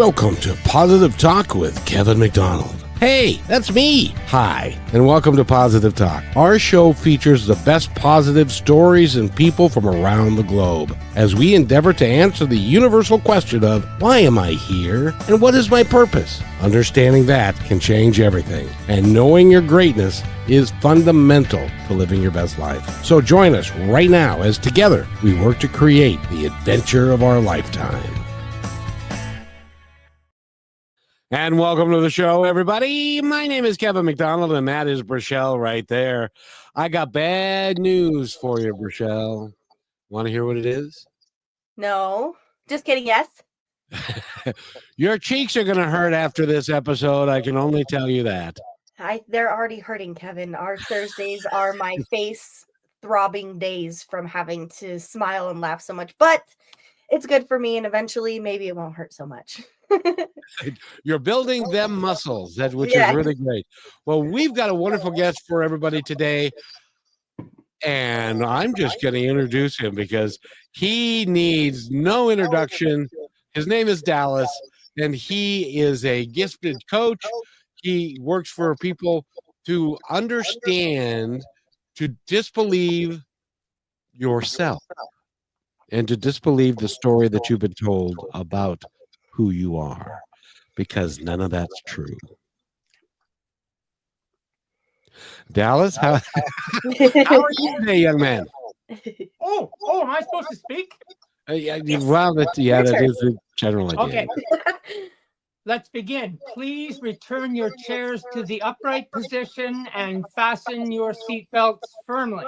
Welcome to Positive Talk with Kevin McDonald. Hey, that's me. Hi, and welcome to Positive Talk. Our show features the best positive stories and people from around the globe as we endeavor to answer the universal question of why am I here and what is my purpose? Understanding that can change everything, and knowing your greatness is fundamental to living your best life. So join us right now as together we work to create the adventure of our lifetime. And welcome to the show, everybody. My name is Kevin McDonald, and that is Brichelle right there. I got bad news for you, Brichelle. Want to hear what it is? No. Just kidding, yes. Your cheeks are going to hurt after this episode. I can only tell you that. They're already hurting, Kevin. Our Thursdays are my face throbbing days from having to smile and laugh so much. But it's good for me, and eventually maybe it won't hurt so much. You're building them muscles, which is really great. Well, we've got a wonderful guest for everybody today, and I'm just going to introduce him because he needs no introduction. His name is Dallas, and he is a gifted coach. He works for people to understand, to disbelieve yourself, and to disbelieve the story that you've been told about who you are, because none of that's true. Dallas, how are you today, young man? Oh, am I supposed to speak? Well, that is a general idea. Okay. Let's begin. Please return your chairs to the upright position and fasten your seatbelts firmly.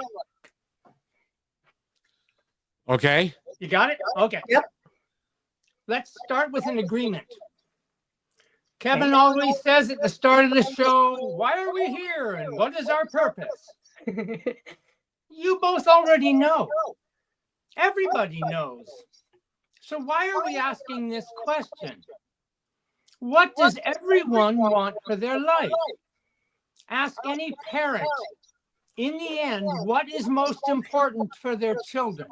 Okay. You got it? Okay. Yep. Let's start with an agreement. Kevin always says at the start of the show, why are we here and what is our purpose? You both already know. Everybody knows. So why are we asking this question? What does everyone want for their life? Ask any parent. In the end, what is most important for their children?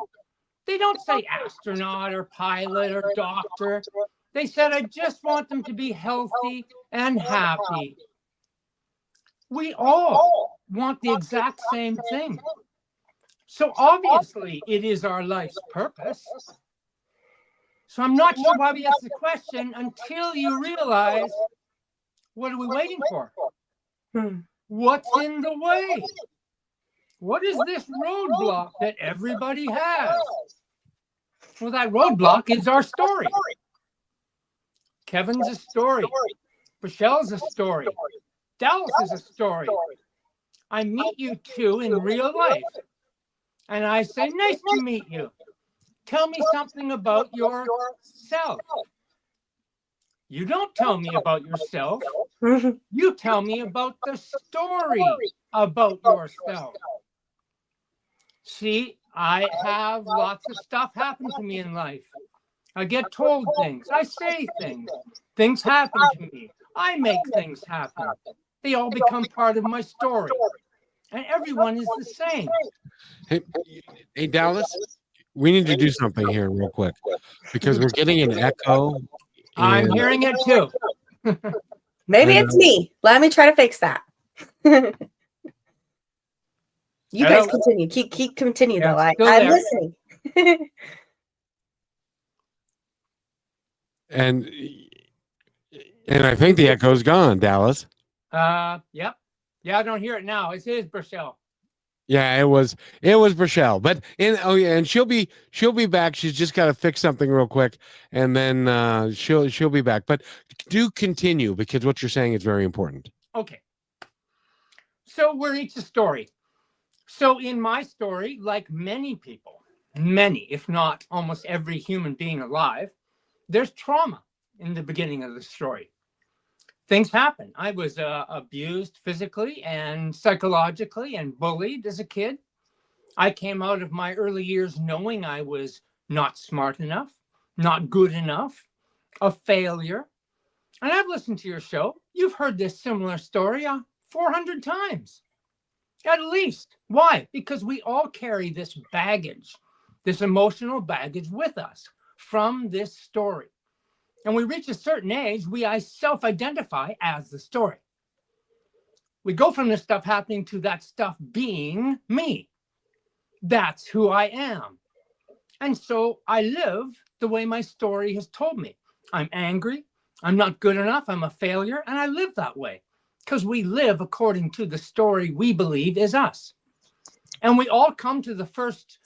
They don't say astronaut or pilot or doctor. They said, I just want them to be healthy and happy. We all want the exact same thing. So obviously, it is our life's purpose. So I'm not sure why we ask the question until you realize, what are we waiting for? What's in the way? What is this roadblock that everybody has? Well, that roadblock is our story. Kevin's a story. Michelle's a story. Dallas is a story. I meet you two in real life. And I say, nice to meet you. Tell me something about yourself. You don't tell me about yourself. You tell me about the story about yourself. See, I have lots of stuff happen to me in life. I get told things. I say things. Things happen to me. I make things happen. They all become part of my story. And everyone is the same. Hey, Dallas, we need to do something here real quick because we're getting an echo. I'm hearing it too. Maybe it's me. Let me try to fix that. You guys continue. Keep continue though. I'm listening. And I think the echo's gone, Dallas. Yep. Yeah, I don't hear it now. It is Brichelle. Yeah, it was Brichelle. But and she'll be back. She's just got to fix something real quick, and then she'll be back. But do continue because what you're saying is very important. Okay. So we're each a story. So in my story, like many people, many, if not almost every human being alive, there's trauma in the beginning of the story. Things happen. I was abused physically and psychologically and bullied as a kid. I came out of my early years knowing I was not smart enough, not good enough, a failure. And I've listened to your show. You've heard this similar story 400 times. At least. Why? Because we all carry this baggage, this emotional baggage with us from this story. And we reach a certain age, we self-identify as the story. We go from this stuff happening to that stuff being me. That's who I am. And so I live the way my story has told me. I'm angry. I'm not good enough. I'm a failure. And I live that way because we live according to the story we believe is us. And we all come to the first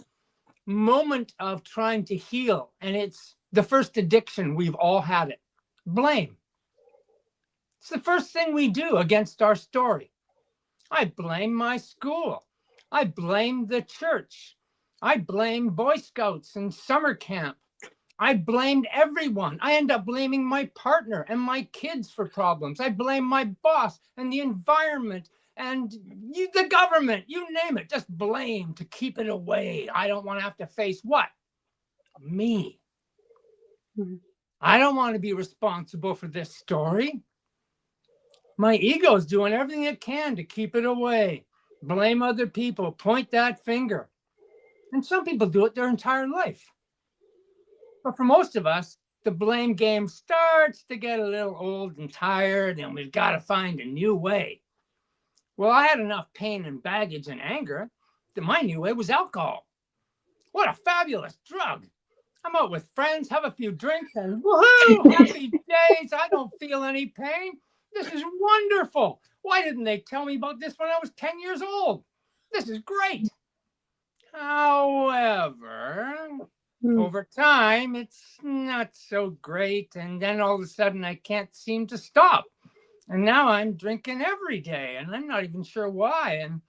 moment of trying to heal. And it's the first addiction. We've all had it. Blame. It's the first thing we do against our story. I blame my school. I blame the church. I blame Boy Scouts and summer camp. I blamed everyone. I end up blaming my partner and my kids for problems. I blame my boss and the environment and the government. You name it. Just blame to keep it away. I don't want to have to face what? Me. I don't want to be responsible for this story. My ego's doing everything it can to keep it away. Blame other people. Point that finger. And some people do it their entire life. But for most of us, the blame game starts to get a little old and tired, and we've got to find a new way. Well, I had enough pain and baggage and anger that my new way was alcohol. What a fabulous drug. I'm out with friends, have a few drinks, and woohoo, happy days. I don't feel any pain. This is wonderful. Why didn't they tell me about this when I was 10 years old? This is great. However, over time, it's not so great. And then all of a sudden, I can't seem to stop. And now I'm drinking every day, and I'm not even sure why. And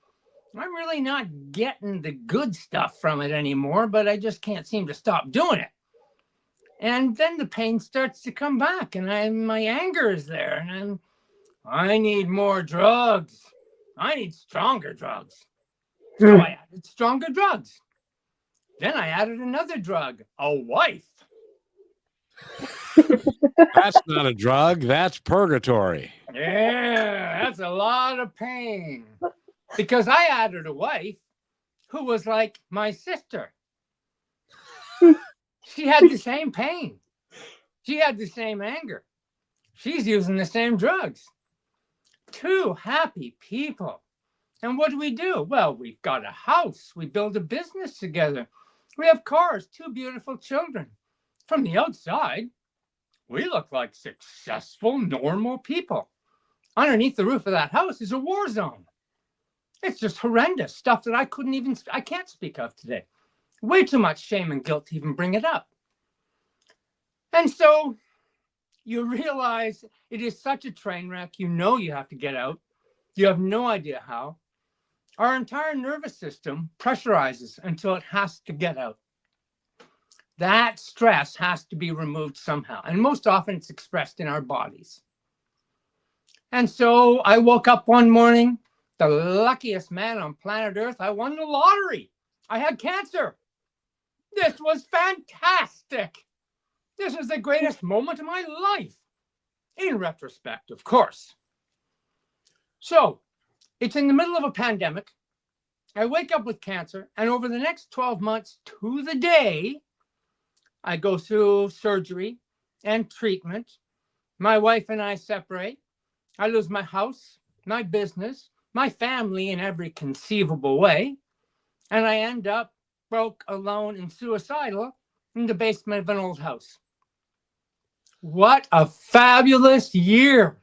I'm really not getting the good stuff from it anymore, but I just can't seem to stop doing it. And then the pain starts to come back, and my anger is there, and I need more drugs. I need stronger drugs. So I added stronger drugs. Then I added another drug, a wife. That's not a drug. That's purgatory. Yeah, that's a lot of pain. Because I added a wife who was like my sister. She had the same pain. She had the same anger. She's using the same drugs. Two happy people. And what do? Well, we've got a house. We build a business together. We have cars, two beautiful children. From the outside, we look like successful, normal people. Underneath the roof of that house is a war zone. It's just horrendous stuff that I can't speak of today. Way too much shame and guilt to even bring it up. And so you realize it is such a train wreck. You know you have to get out. You have no idea how. Our entire nervous system pressurizes until it has to get out. That stress has to be removed somehow. And most often it's expressed in our bodies. And so I woke up one morning, the luckiest man on planet Earth. I won the lottery. I had cancer. This was fantastic. This was the greatest moment of my life. In retrospect, of course. So it's in the middle of a pandemic. I wake up with cancer, and over the next 12 months to the day, I go through surgery and treatment. My wife and I separate. I lose my house, my business, my family in every conceivable way. And I end up broke, alone, and suicidal in the basement of an old house. What a fabulous year.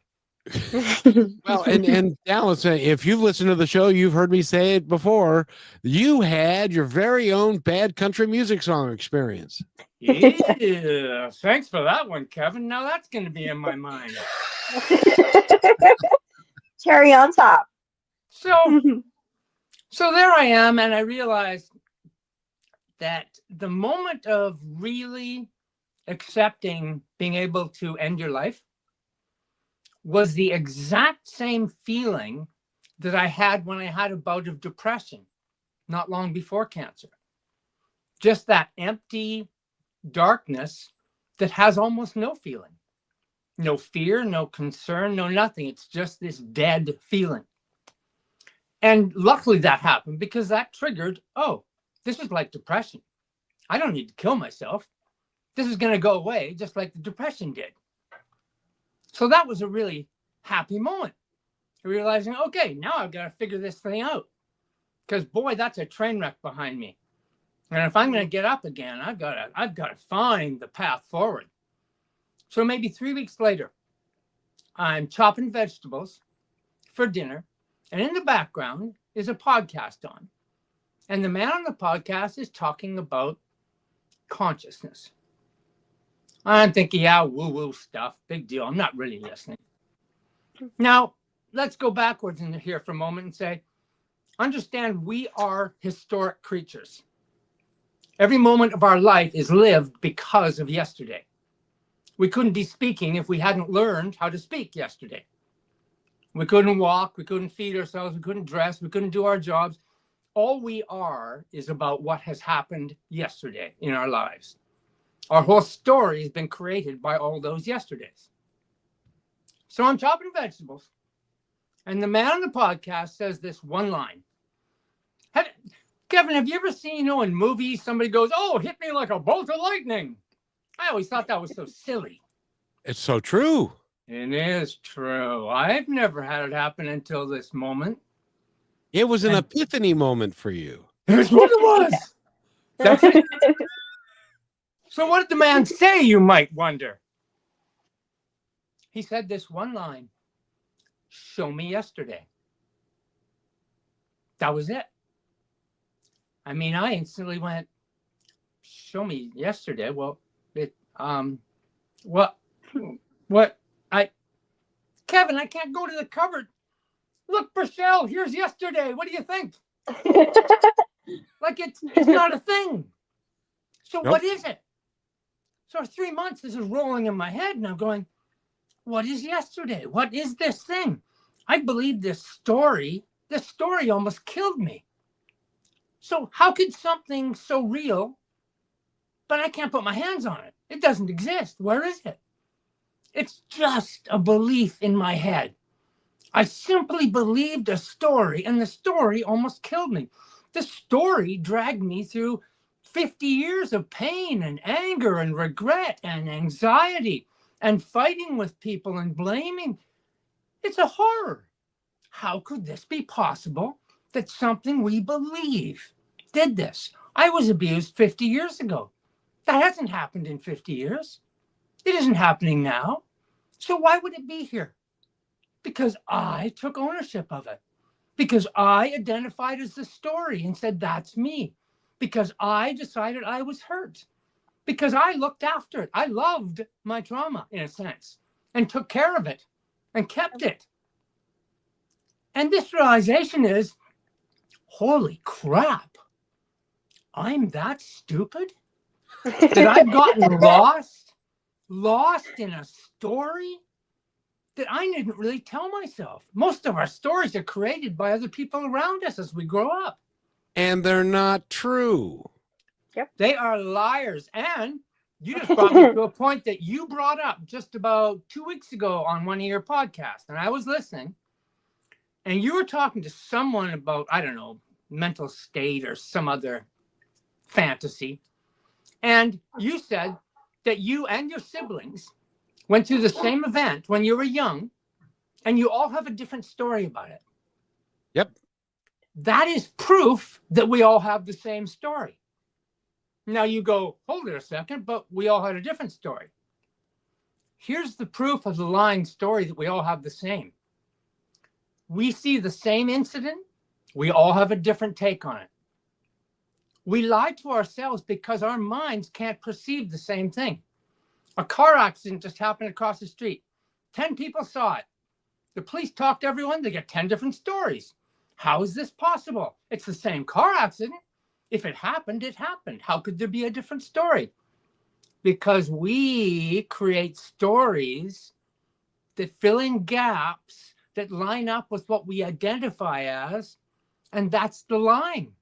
Well, and Dallas, if you've listened to the show, you've heard me say it before. You had your very own bad country music song experience. Yeah, thanks for that one, Kevin. Now that's going to be in my mind. Cherry on top. So there I am, and I realized that the moment of really accepting being able to end your life was the exact same feeling that I had when I had a bout of depression not long before cancer. Just that empty darkness that has almost no feeling. No fear, no concern, no nothing. It's just this dead feeling. And luckily that happened because that triggered, oh, this is like depression. I don't need to kill myself. this is going to go away just like the depression did. So that was a really happy moment. Realizing, okay, now I've got to figure this thing out. Because boy, that's a train wreck behind me. And if I'm going to get up again, I've got to find the path forward. So maybe 3 weeks later, I'm chopping vegetables for dinner. And in the background is a podcast on. And the man on the podcast is talking about consciousness. I'm thinking, yeah, woo-woo stuff, big deal. I'm not really listening. Now, let's go backwards in here for a moment and say, understand we are historic creatures. Every moment of our life is lived because of yesterday. We couldn't be speaking if we hadn't learned how to speak yesterday. We couldn't walk, we couldn't feed ourselves, we couldn't dress, we couldn't do our jobs. All we are is about what has happened yesterday in our lives. Our whole story has been created by all those yesterdays. So I'm chopping vegetables, and the man on the podcast says this one line. Kevin, have you ever seen, in movies, somebody goes, oh, hit me like a bolt of lightning? I always thought that was so silly. It's so true. It is true. I've never had it happen until this moment. It was an epiphany moment for you. Here's what it was. That's it. So what did the man say, you might wonder? He said this one line, show me yesterday. That was it. I mean, I instantly went, show me yesterday. Well, Kevin, I can't go to the cupboard. Look, Michelle, here's yesterday. What do you think? Like it's not a thing. So What is it? So for 3 months, this is rolling in my head, and I'm going, what is yesterday? What is this thing? I believe this story almost killed me. So how could something so real, but I can't put my hands on it? It doesn't exist. Where is it? It's just a belief in my head. I simply believed a story, and the story almost killed me. The story dragged me through 50 years of pain and anger and regret and anxiety and fighting with people and blaming. It's a horror. How could this be possible that something we believe did this? I was abused 50 years ago. That hasn't happened in 50 years. It isn't happening now. So why would it be here? Because I took ownership of it. Because I identified as the story and said, that's me. Because I decided I was hurt. Because I looked after it. I loved my trauma, in a sense, and took care of it and kept it. And this realization is, holy crap, I'm that stupid? That I've gotten lost in a story that I didn't really tell myself. Most of our stories are created by other people around us as we grow up. And they're not true. Yep. They are liars. And you just brought me to a point that you brought up just about 2 weeks ago on one of your podcasts. And I was listening. And you were talking to someone about, I don't know, mental state or some other fantasy. And you said that you and your siblings went through the same event when you were young, and you all have a different story about it. Yep. That is proof that we all have the same story. Now you go, hold it a second, but we all had a different story. Here's the proof of the lying story that we all have the same. We see the same incident. We all have a different take on it. We lie to ourselves because our minds can't perceive the same thing. A car accident just happened across the street. 10 people saw it. The police talked to everyone. They get 10 different stories. How is this possible? It's the same car accident. If it happened, it happened. How could there be a different story? Because we create stories that fill in gaps that line up with what we identify as, and that's the lying.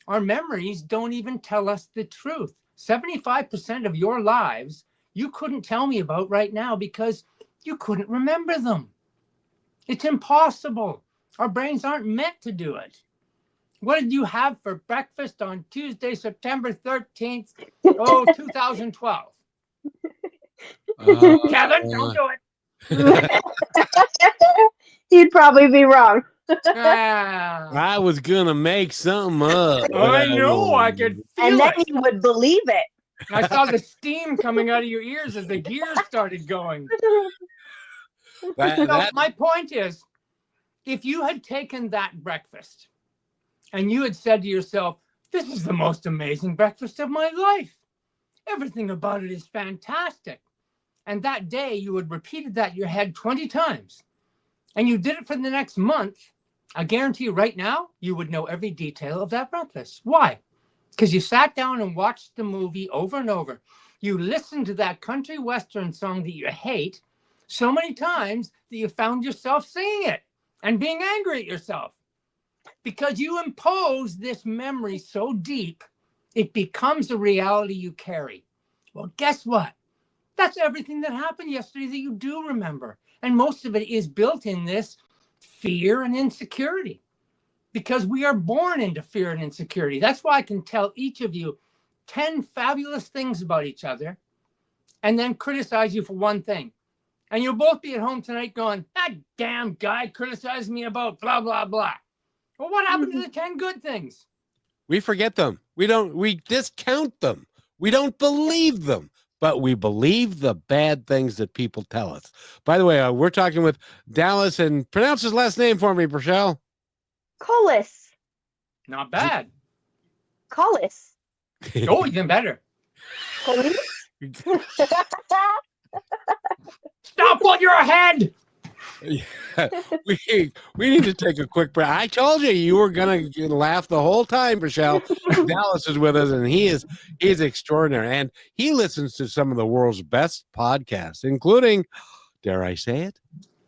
Our memories don't even tell us the truth. 75% of your lives you couldn't tell me about right now because you couldn't remember them. It's impossible. Our brains aren't meant to do it. What did you have for breakfast on Tuesday, September 13th, 2012? Kevin, don't do it. He'd probably be wrong. Ah, I was gonna make something up. but I know. I won't. could And feel then it. you would believe it. I saw the steam coming out of your ears as the gears started going. So That my point is, if you had taken that breakfast and you had said to yourself, this is the most amazing breakfast of my life. Everything about it is fantastic. And that day you had repeated that in your head 20 times. And you did it for the next month. I guarantee you right now, you would know every detail of that breakfast. Why? Because you sat down and watched the movie over and over. You listened to that country western song that you hate so many times that you found yourself singing it and being angry at yourself. Because you impose this memory so deep, it becomes a reality you carry. Well, guess what? That's everything that happened yesterday that you do remember. And most of it is built in this fear and insecurity. Because we are born into fear and insecurity. That's why I can tell each of you 10 fabulous things about each other and then criticize you for one thing. And you'll both be at home tonight going, that damn guy criticized me about blah, blah, blah. Well, what happened to the 10 good things? we forget them. We discount them. We don't believe them, but we believe the bad things that people tell us. By the way, we're talking with Dallas, and pronounce his last name for me, Rochelle. Collis. Not bad. Collis. Oh, even better. Collis. Stop what you're ahead. we need to take a quick break. I told you you were gonna laugh the whole time, Rochelle. Dallas is with us, and he is extraordinary, and he listens to some of the world's best podcasts, including, dare I say it,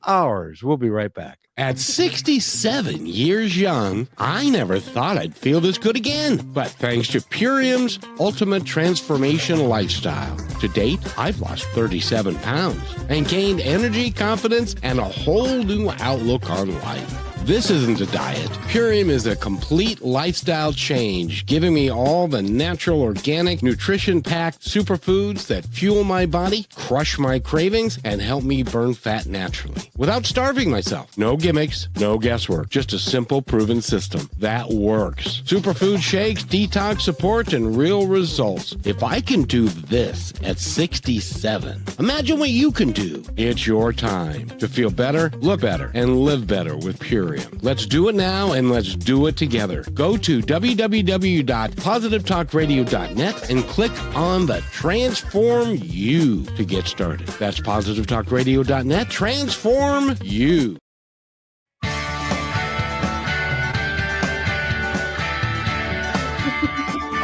ours. We'll be right back. At 67 years young, I never thought I'd feel this good again. But thanks to Purium's Ultimate Transformation Lifestyle, to date, I've lost 37 pounds and gained energy, confidence, and a whole new outlook on life. This isn't a diet. Purium is a complete lifestyle change, giving me all the natural, organic, nutrition-packed superfoods that fuel my body, crush my cravings, and help me burn fat naturally without starving myself. No gimmicks, no guesswork, just a simple, proven system that works. Superfood shakes, detox support, and real results. If I can do this at 67, imagine what you can do. It's your time to feel better, look better, and live better with Purium. Let's do it now, and let's do it together. Go to www.positivetalkradio.net and click on the Transform You to get started. That's positivetalkradio.net. Transform You.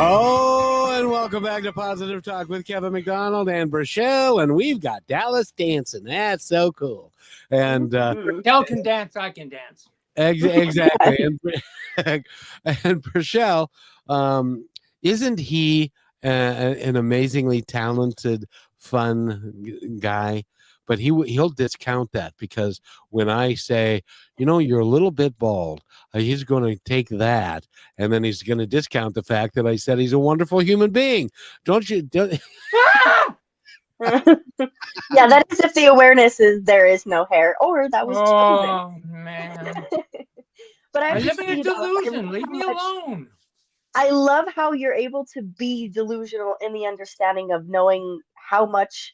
Oh, and welcome back to Positive Talk with Kevin McDonald and Rochelle, and we've got Dallas dancing. That's so cool. And Del can dance, I can dance. Exactly. And Rochelle, isn't he an amazingly talented, fun guy? But he'll discount that, because when I say, you're a little bit bald, he's going to take that, and then he's going to discount the fact that I said he's a wonderful human being. Don't you? Yeah, that is if the awareness is there is no hair, or that was chosen. Oh, man. But I I live in a appreciate that. delusion. Leave me alone. I love how you're able to be delusional in the understanding of knowing how much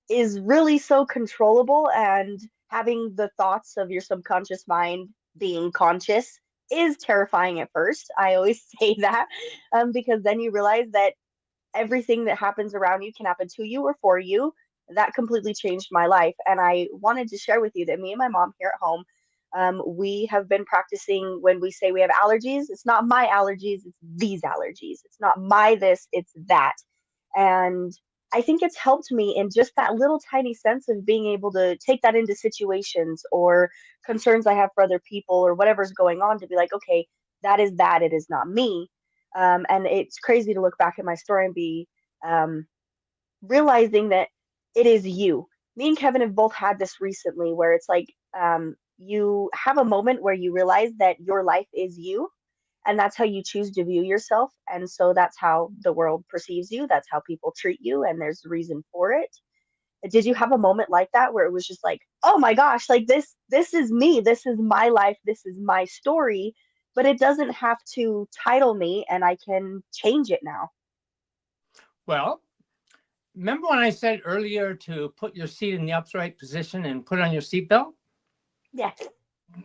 is really so controllable, and having the thoughts of your subconscious mind being conscious is terrifying at first. I always say that, because then you realize that everything that happens around you can happen to you or for you. That completely changed my life. And I wanted to share with you that me and my mom here at home, we have been practicing when we say we have allergies. It's not my allergies, it's these allergies. It's not my this, it's that. And I think it's helped me in just that little tiny sense of being able to take that into situations or concerns I have for other people or whatever's going on, to be like, okay, that is that, it is not me. And it's crazy to look back at my story and be realizing that it is you. Me and Kevin have both had this recently, where it's like you have a moment where you realize that your life is you, and that's how you choose to view yourself. And so that's how the world perceives you. That's how people treat you, and there's a reason for it. Did you have a moment like that where it was just like, oh my gosh, like this is me, this is my life, this is my story, but it doesn't have to title me, and I can change it now? Well, remember when I said earlier to put your seat in the upright position and put on your seatbelt? Yes.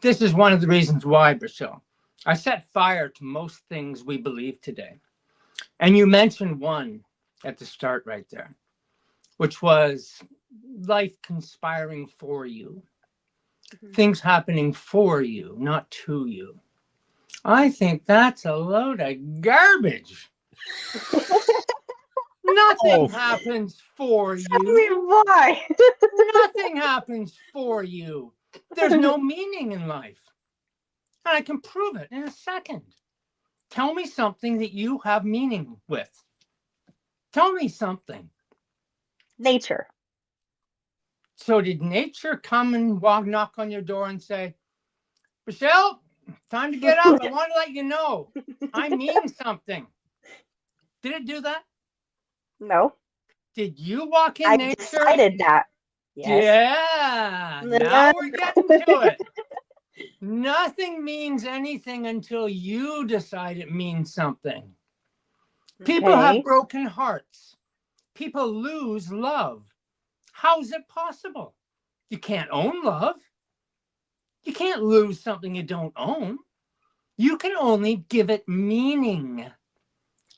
This is one of the reasons why, Michelle. I set fire to most things we believe today. And you mentioned one at the start right there, which was life conspiring for you, things happening for you, not to you. I think that's a load of garbage. Nothing happens for I you. mean, why? Nothing happens for you. There's no meaning in life. And I can prove it in a second. Tell me something that you have meaning with. Tell me something. Nature. So did nature come and knock on your door and say, Michelle, time to get up. I want to let you know I mean something. Did it do that? No. Did you walk in I nature? decided that. Yes. Yeah. Now we're getting to it. Nothing means anything until you decide it means something. People have broken hearts. People lose love. How is it possible? You can't own love. You can't lose something you don't own. You can only give it meaning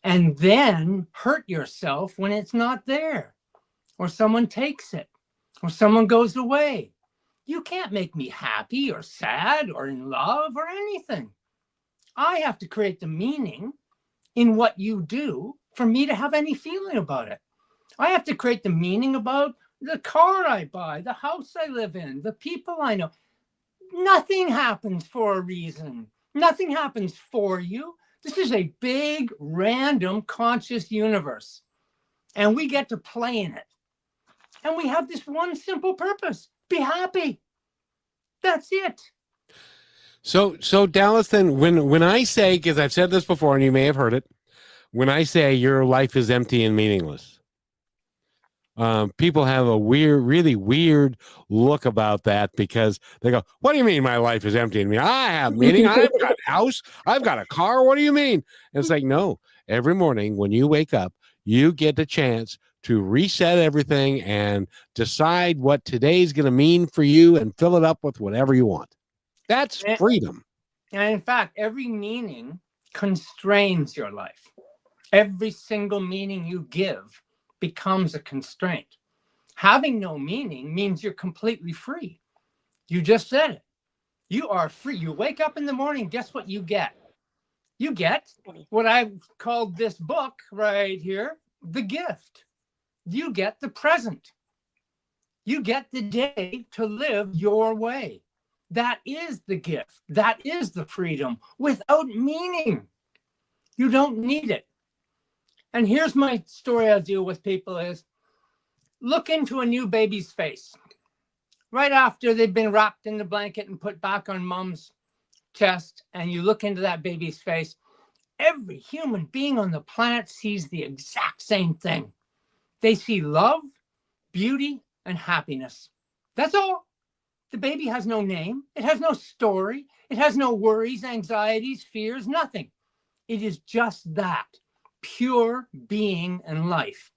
and then hurt yourself when it's not there, or someone takes it, or someone goes away. You can't make me happy or sad or in love or anything. I have to create the meaning in what you do for me to have any feeling about it. I have to create the meaning about the car I buy, the house I live in, the people I know. Nothing happens for a reason. Nothing happens for you. This is a big, random, conscious universe. And we get to play in it. And we have this one simple purpose: be happy. That's it. So Dallas, then when I say, because I've said this before and you may have heard it, when I say your life is empty and meaningless, people have a really weird look about that, because they go, what do you mean my life is empty and meaningless? I have meaning. I've got a house. I've got a car. What do you mean? And it's like, no, every morning when you wake up, you get the chance to reset everything and decide what today's going to mean for you and fill it up with whatever you want. That's freedom. And in fact, every meaning constrains your life. Every single meaning you give becomes a constraint. Having no meaning means you're completely free. You just said it. You are free. You wake up in the morning, guess what you get? You get what I've called this book right here, the gift. You get the present. You get the day to live your way. That is the gift. That is the freedom without meaning. You don't need it. And here's my story I deal with people is, look into a new baby's face. Right after they've been wrapped in the blanket and put back on mom's chest, and you look into that baby's face, every human being on the planet sees the exact same thing. They see love, beauty, and happiness. That's all. The baby has no name. It has no story. It has no worries, anxieties, fears, nothing. It is just that. Pure being and life.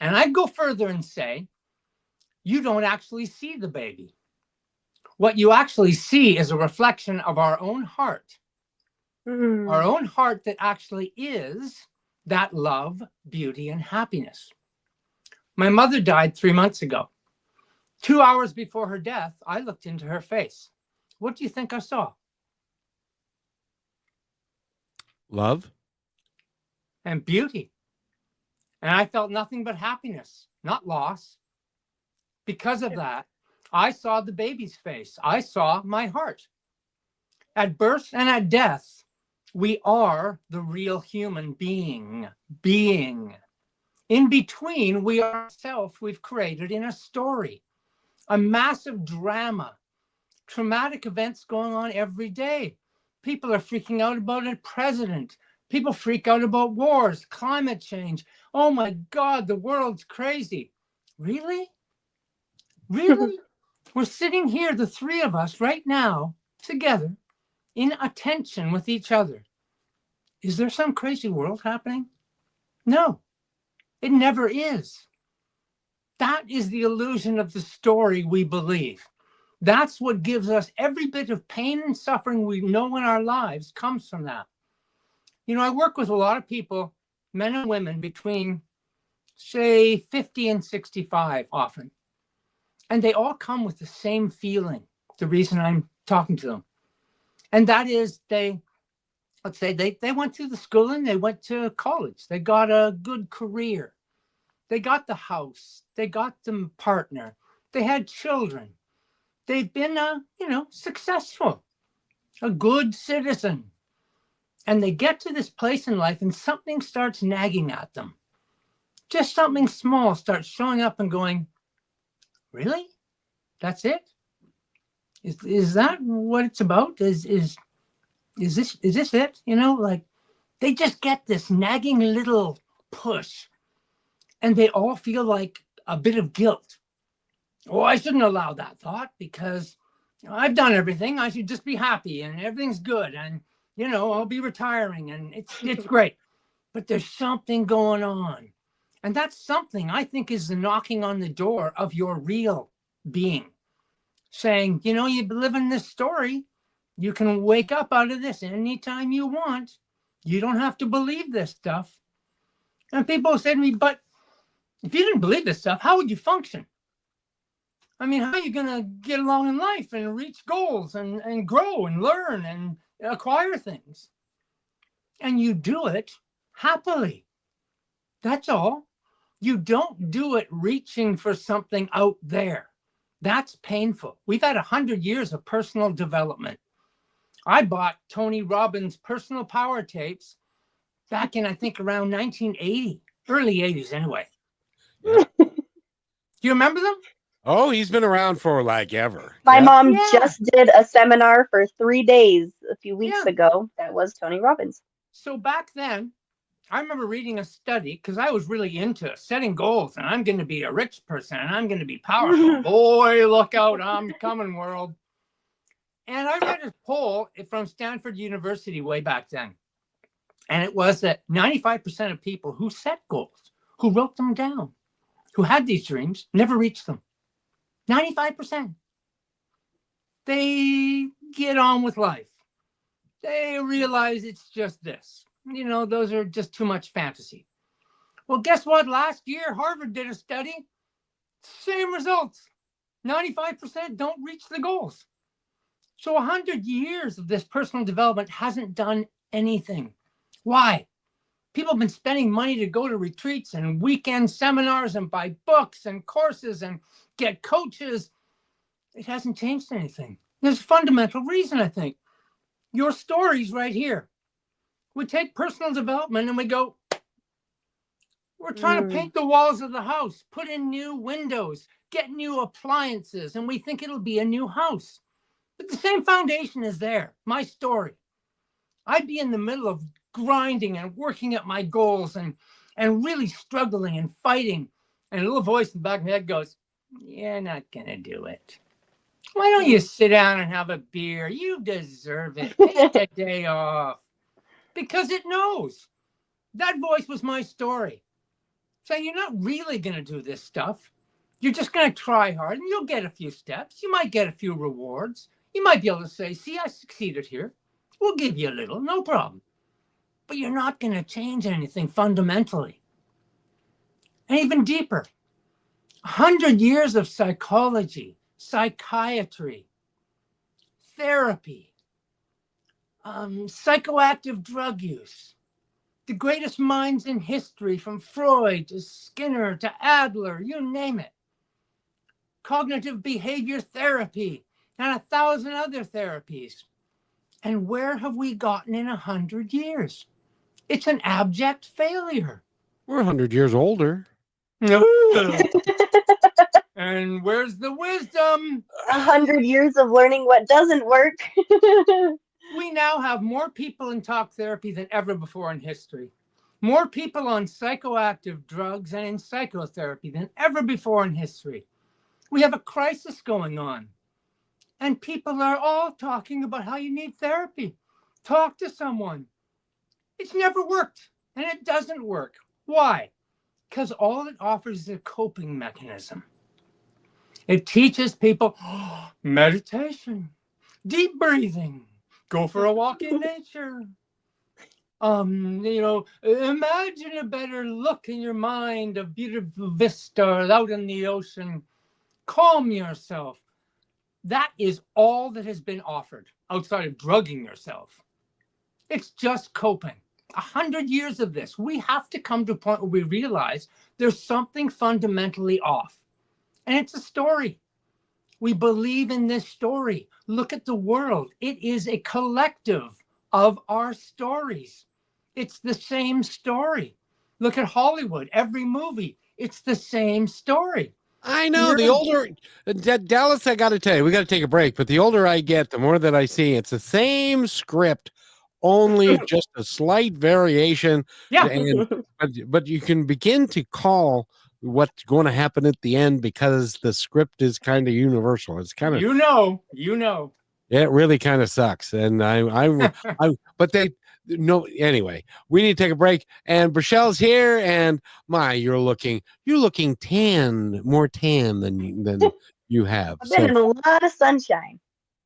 And I'd go further and say, you don't actually see the baby. What you actually see is a reflection of our own heart. Our own heart that actually is that love, beauty, and happiness. My mother died 3 months ago. 2 hours before her death, I looked into her face. What do you think I saw? Love. And beauty. And I felt nothing but happiness, not loss. Because of that, I saw the baby's face. I saw my heart. At birth and at death, we are the real human being. In between, we are self we've created in a story, a massive drama, traumatic events going on every day. People are freaking out about a president. People freak out about wars, climate change. Oh my God, the world's crazy. Really? Really? We're sitting here, the three of us right now, together, in attention with each other. Is there some crazy world happening? No, it never is. That is the illusion of the story we believe. That's what gives us every bit of pain and suffering we know in our lives comes from that. You know, I work with a lot of people, men and women, between, say, 50 and 65 often. And they all come with the same feeling, the reason I'm talking to them. And that is let's say they went through the schooling, they went to college, they got a good career, they got the house, they got the partner, they had children. They've been, successful, a good citizen. And they get to this place in life and something starts nagging at them. Just something small starts showing up and going, really? That's it? Is that what it's about? Is this it? You know, like they just get this nagging little push and they all feel like a bit of guilt. Oh, I shouldn't allow that thought because I've done everything. I should just be happy and everything's good. And, I'll be retiring and it's great. But there's something going on. And that something, I think, is the knocking on the door of your real being. Saying, you live in this story. You can wake up out of this anytime you want. You don't have to believe this stuff. And people say to me, but if you didn't believe this stuff, how would you function? I mean, how are you going to get along in life and reach goals and grow and learn and acquire things? And you do it happily. That's all. You don't do it reaching for something out there. That's painful. We've had 100 years of personal development. I bought Tony Robbins' personal power tapes back in, I think, around 1980, early 80s anyway. Yeah. Do you remember them? Oh, he's been around for like ever. My mom Yeah. just did a seminar for 3 days a few weeks ago. That was Tony Robbins. So back then, I remember reading a study because I was really into setting goals and I'm going to be a rich person and I'm going to be powerful. Boy, look out, I'm coming, world. And I read a poll from Stanford University way back then. And it was that 95% of people who set goals, who wrote them down, who had these dreams, never reached them. 95%. They get on with life. They realize it's just this. Those are just too much fantasy. Well, guess what? Last year, Harvard did a study. Same results. 95% don't reach the goals. So 100 years of this personal development hasn't done anything. Why? People have been spending money to go to retreats and weekend seminars and buy books and courses and get coaches. It hasn't changed anything. There's a fundamental reason, I think. Your story's right here. We take personal development and we go, we're trying to paint the walls of the house, put in new windows, get new appliances, and we think it'll be a new house. But the same foundation is there, my story. I'd be in the middle of grinding and working at my goals and really struggling and fighting. And a little voice in the back of my head goes, you're not going to do it. Why don't you sit down and have a beer? You deserve it. Take a day off. Because it knows. That voice was my story. Saying you're not really going to do this stuff. You're just going to try hard and you'll get a few steps. You might get a few rewards. You might be able to say, see, I succeeded here. We'll give you a little, no problem. But you're not going to change anything fundamentally. And even deeper, 100 years of psychology, psychiatry, therapy, psychoactive drug use, the greatest minds in history from Freud to Skinner to Adler, you name it. Cognitive behavior therapy and 1,000 other therapies. And where have we gotten in 100 years? It's an abject failure. We're 100 years older. And where's the wisdom? 100 years of learning what doesn't work. We now have more people in talk therapy than ever before in history. More people on psychoactive drugs and in psychotherapy than ever before in history. We have a crisis going on. And people are all talking about how you need therapy. Talk to someone. It's never worked, and it doesn't work. Why? Because all it offers is a coping mechanism. It teaches people meditation, deep breathing, go for a walk in nature. Imagine a better look in your mind, a beautiful vista out in the ocean. Calm yourself. That is all that has been offered outside of drugging yourself. It's just coping. 100 years of this. We have to come to a point where we realize there's something fundamentally off. And it's a story. We believe in this story. Look at the world. It is a collective of our stories. It's the same story. Look at Hollywood. Every movie, it's the same story. I know. The older, Dallas, I got to tell you, we got to take a break. But the older I get, the more that I see it's the same script, only just a slight variation. Yeah. But you can begin to call what's going to happen at the end because the script is kind of universal. It's kind of it really kind of sucks. And but they no anyway. We need to take a break. And Brachelle's here, and you're looking tan, more tan than you have. I've been in a lot of sunshine.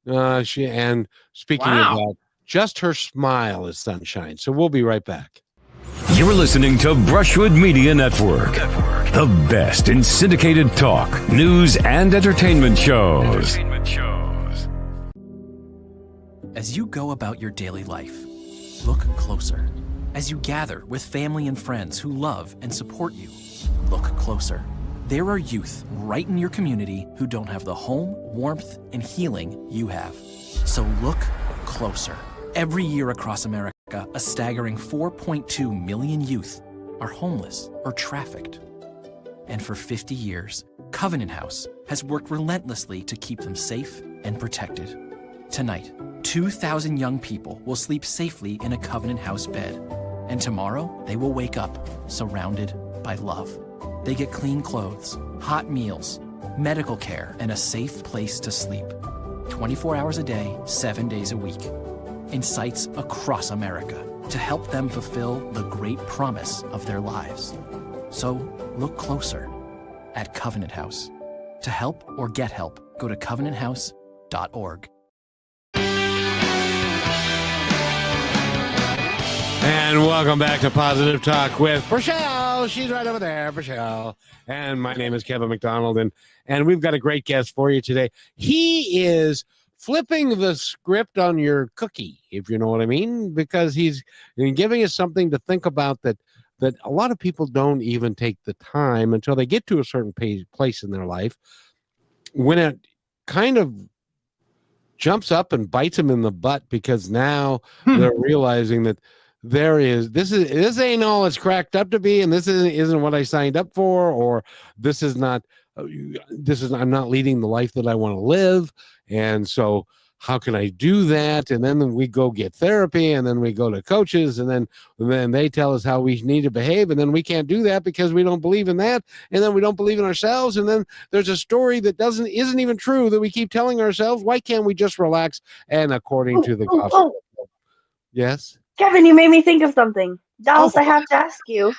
And speaking of that, just her smile is sunshine. So we'll be right back. You're listening to Brushwood Media Network, the best in syndicated talk, news, and entertainment shows. As you go about your daily life, look closer. As you gather with family and friends who love and support you, look closer. There are youth right in your community who don't have the home, warmth, and healing you have. So look closer. Every year across America, a staggering 4.2 million youth are homeless or trafficked. And for 50 years, Covenant House has worked relentlessly to keep them safe and protected. Tonight, 2,000 young people will sleep safely in a Covenant House bed. And tomorrow, they will wake up surrounded by love. They get clean clothes, hot meals, medical care, and a safe place to sleep. 24 hours a day, 7 days a week. In sites across America to help them fulfill the great promise of their lives. So look closer at Covenant House. To help or get help, go to covenanthouse.org. And welcome back to Positive Talk with Brachelle. She's right over there, Brachelle. And my name is Kevin McDonald, and we've got a great guest for you today. He is flipping the script on your cookie, if you know what I mean, because he's giving us something to think about that a lot of people don't even take the time until they get to a certain place in their life when it kind of jumps up and bites them in the butt, because now they're realizing that this ain't all it's cracked up to be, and this isn't what I signed up for, or I'm not leading the life that I want to live. And so how can I do that? And then we go get therapy, and then we go to coaches, and then they tell us how we need to behave. And then we can't do that because we don't believe in that. And then we don't believe in ourselves. And then there's a story that isn't even true that we keep telling ourselves. Why can't we just relax? And according to the gospel. Yes. Kevin, you made me think of something. Dallas, I have to ask you.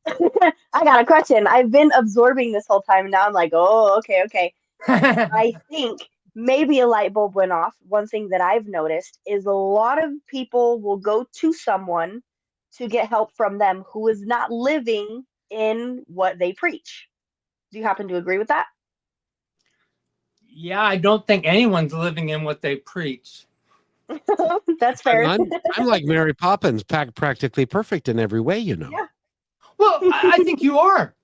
I got a question. I've been absorbing this whole time. And now I'm like, okay. I think maybe a light bulb went off. One thing that I've noticed is a lot of people will go to someone to get help from them who is not living in what they preach. Do you happen to agree with that? Yeah, I don't think anyone's living in what they preach. That's fair. I'm like Mary Poppins, practically perfect in every way, you know. Yeah. Well, I think you are.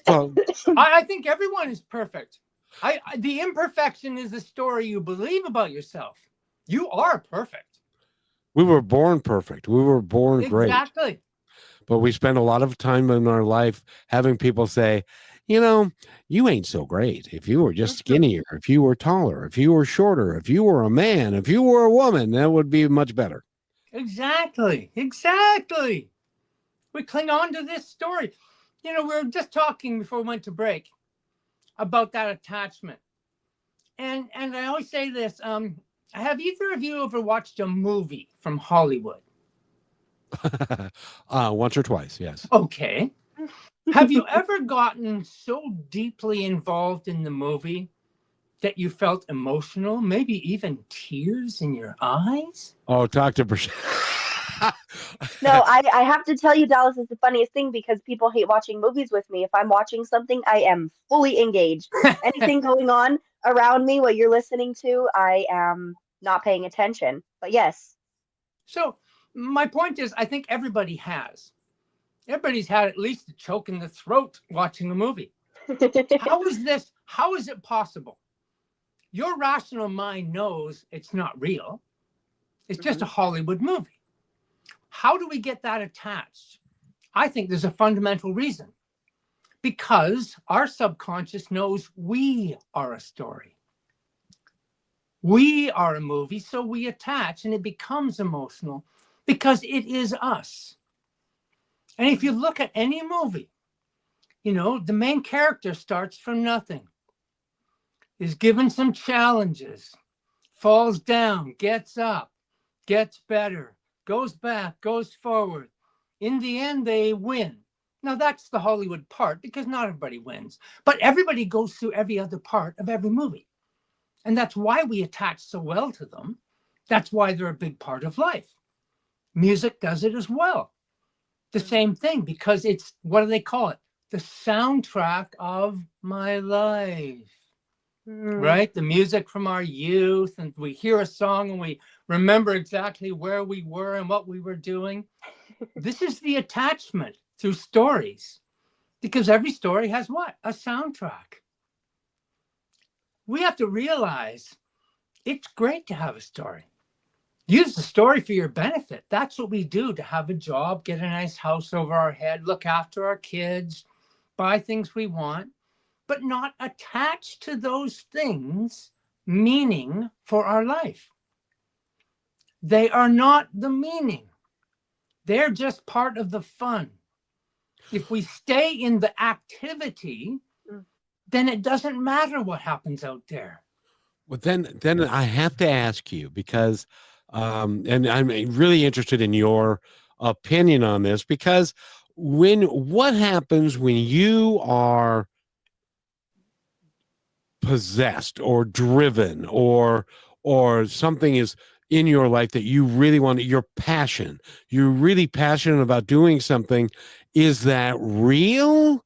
Well, I think everyone is perfect. The imperfection is the story you believe about yourself. You are perfect. We were born perfect. We were born great. Exactly. But we spend a lot of time in our life having people say, you know, you ain't so great. If you were just skinnier, if you were taller, if you were shorter, if you were a man, if you were a woman, that would be much better. Exactly. We cling on to this story. You know, we were just talking before we went to break about that attachment. And I always say this, have either of you ever watched a movie from Hollywood? Once or twice, yes. Okay. Have you ever gotten so deeply involved in the movie that you felt emotional, maybe even tears in your eyes? Oh, talk to No, I have to tell you, Dallas is the funniest thing because people hate watching movies with me. If I'm watching something, I am fully engaged. Anything going on around me, what you're listening to, I am not paying attention. But yes. So my point is, I think everybody's had at least a choke in the throat watching a movie. How is it possible? Your rational mind knows it's not real. It's just a Hollywood movie. How do we get that attached? I think there's a fundamental reason. Because our subconscious knows we are a story. We are a movie, so we attach and it becomes emotional because it is us. And if you look at any movie, you know, the main character starts from nothing, is given some challenges, falls down, gets up, gets better, goes back, goes forward. In the end, they win. Now, that's the Hollywood part because not everybody wins, but everybody goes through every other part of every movie. And that's why we attach so well to them. That's why they're a big part of life. Music does it as well. The same thing, because it's, what do they call it? The soundtrack of my life. Right? The music from our youth, and we hear a song and we remember exactly where we were and what we were doing. This is the attachment through stories, because every story has what? A soundtrack. We have to realize it's great to have a story. Use the story for your benefit. That's what we do to have a job, get a nice house over our head, look after our kids, buy things we want, but not attach to those things meaning for our life. They are not the meaning. They're just part of the fun. If we stay in the activity, then it doesn't matter what happens out there. Well, then I have to ask you because, and I'm really interested in your opinion on this, because what happens when you are possessed or driven or something is in your life that you really want, your passion, you're really passionate about doing something, is that real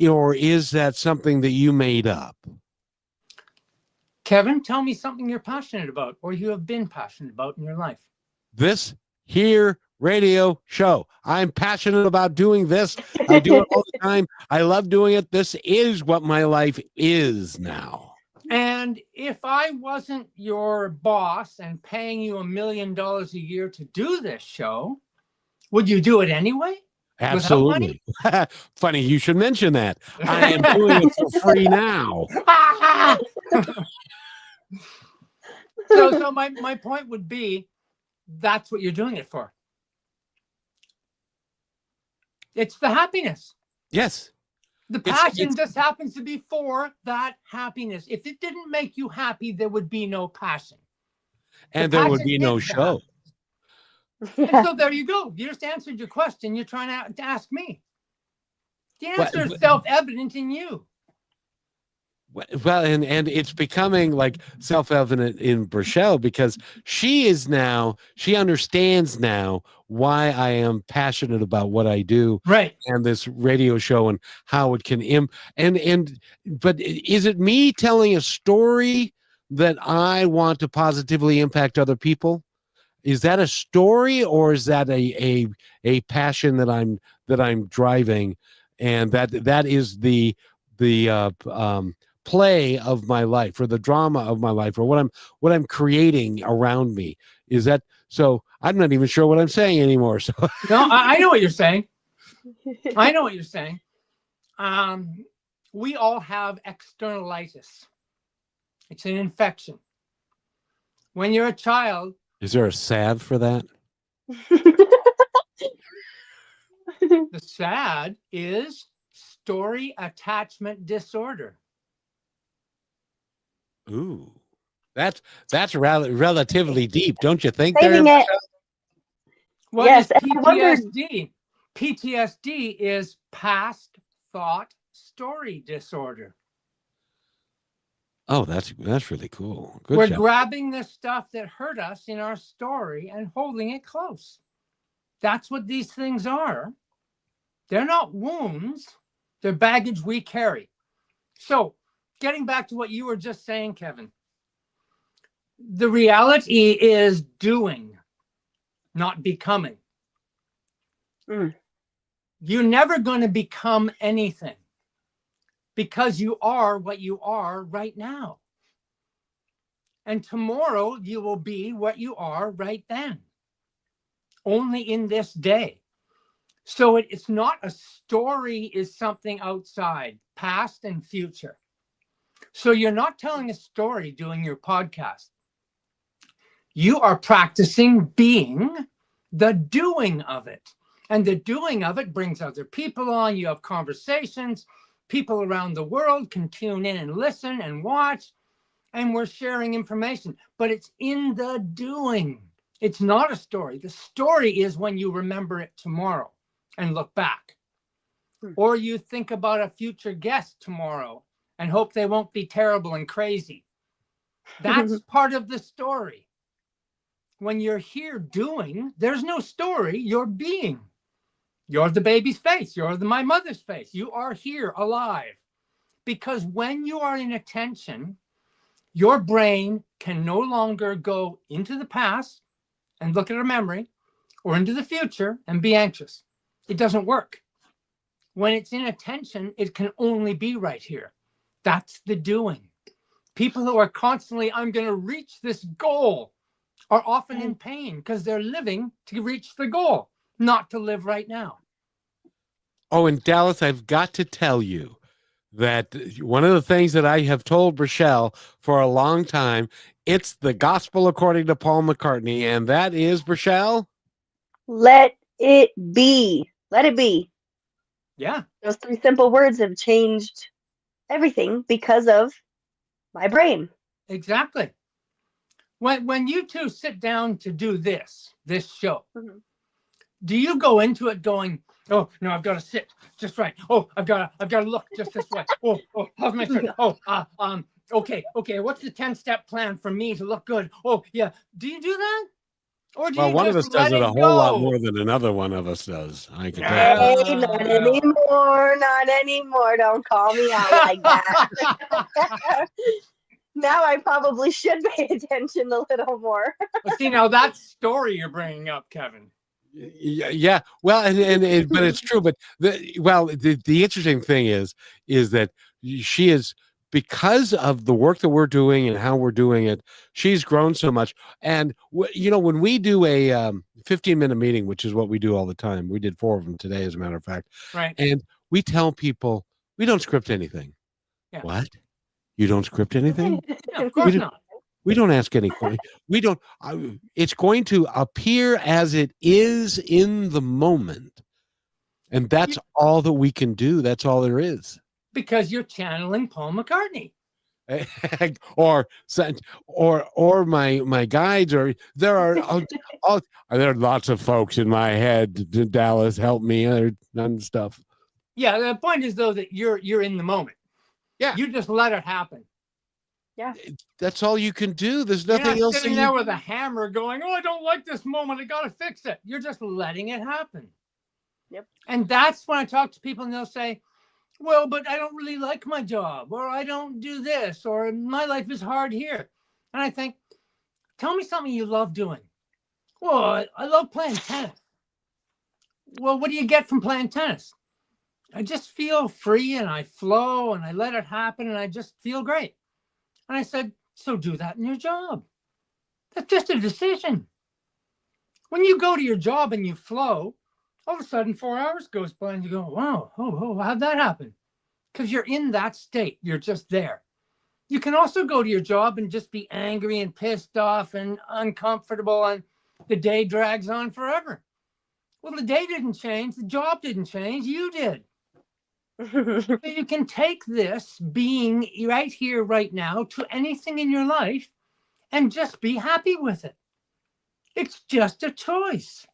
or is that something that you made up? Kevin, tell me something you're passionate about or you have been passionate about in your life. This here radio show. I'm passionate about doing this. I do it all the time. I love doing it. This is what my life is now. And if I wasn't your boss and paying you $1 million a year to do this show, would you do it anyway? Absolutely. Funny you should mention that. I am doing it for free now. So my point would be, that's what you're doing it for. It's the happiness. Yes. The passion just happens to be for that happiness. If it didn't make you happy, there would be no passion. And there would be no show. And so there you go. You just answered your question. You're trying to ask me. The answer is self-evident in you. Well, and it's becoming like self-evident in Brachelle because she understands now why I am passionate about what I do, right? And this radio show and how it can but is it me telling a story that I want to positively impact other people? Is that a story or is that a passion that I'm driving, and that is the play of my life or the drama of my life or what I'm creating around me? Is that so? I'm not even sure what I'm saying anymore. So no, I know what you're saying. I know what you're saying. we all have externalitis. It's an infection. When you're a child, Is there a salve for that? the SAD is story attachment disorder. Ooh, that's relatively deep, don't you think? Saving There, it. What Yes, is and I wondered- PTSD? PTSD is past thought story disorder. Oh, that's really cool. Good We're job. grabbing the stuff that hurt us in our story and holding it close. That's what these things are. They're not wounds. They're baggage we carry. So, getting back to what you were just saying, Kevin, the reality is doing, not becoming. Mm. You're never going to become anything because you are what you are right now. And tomorrow you will be what you are right then, only in this day. So it's not a story, is something outside, past and future. So you're not telling a story doing your podcast. You are practicing being the doing of it. And the doing of it brings other people on. You have conversations. People around the world can tune in and listen and watch. And we're sharing information. But it's in the doing. It's not a story. The story is when you remember it tomorrow and look back. Or you think about a future guest tomorrow and hope they won't be terrible and crazy. That's part of the story. When you're here doing, there's no story, you're being. You're the baby's face, you're my mother's face. You are here alive. Because when you are in attention, your brain can no longer go into the past and look at a memory or into the future and be anxious. It doesn't work. When it's in attention, it can only be right here. That's the doing. People who are constantly, I'm going to reach this goal, are often in pain because they're living to reach the goal, not to live right now. Oh, and Dallas, I've got to tell you that one of the things that I have told Rochelle for a long time, it's the gospel according to Paul McCartney, and that is, Rochelle? Let it be. Let it be. Yeah. Those 3 simple words have changed everything because of my brain. Exactly. When you two sit down to do this show, do you go into it going, oh, no, I've got to sit just right. Oh, I've got to look just this way. Oh, how's my shirt? Oh, okay. What's the 10-step plan for me to look good? Oh, yeah. Do you do that? Or do you One of us just does let it a it whole go? lot more than another one of us does. I can tell you. Hey, not anymore. Not anymore. Don't call me out like that. Now I probably should pay attention a little more. Well, see, now that story you're bringing up, Kevin. Yeah. Well, and but it's true. But the interesting thing is that she is, because of the work that we're doing and how we're doing it, she's grown so much. And when we do a 15-minute meeting, which is what we do all the time, we did 4 of them today, as a matter of fact. Right. And we tell people we don't script anything. Yeah. What? You don't script anything? No, of course not. We don't ask any questions. We don't. It's going to appear as it is in the moment, and that's all that we can do. That's all there is. Because you're channeling Paul McCartney. or my guides, or there are lots of folks in my head. Dallas, help me, and stuff. Yeah, the point is though that you're in the moment. Yeah, you just let it happen. Yeah, that's all you can do. There's nothing you're not else. Sitting there with a hammer, going, "Oh, I don't like this moment. I gotta fix it." You're just letting it happen. Yep. And that's when I talk to people, and they'll say, "Well, but I don't really like my job, or I don't do this, or my life is hard here." And I think, tell me something you love doing. Well, I love playing tennis. Well, what do you get from playing tennis? I just feel free, and I flow, and I let it happen, and I just feel great. And I said, so do that in your job. That's just a decision. When you go to your job and you flow, all of a sudden 4 hours goes by and you go, wow, how'd that happen? because you're in that state. You're just there. You can also go to your job and just be angry and pissed off and uncomfortable, and the day drags on forever. Well, the day didn't change. The job didn't change. You did. So you can take this being right here, right now, to anything in your life and just be happy with it. It's just a choice.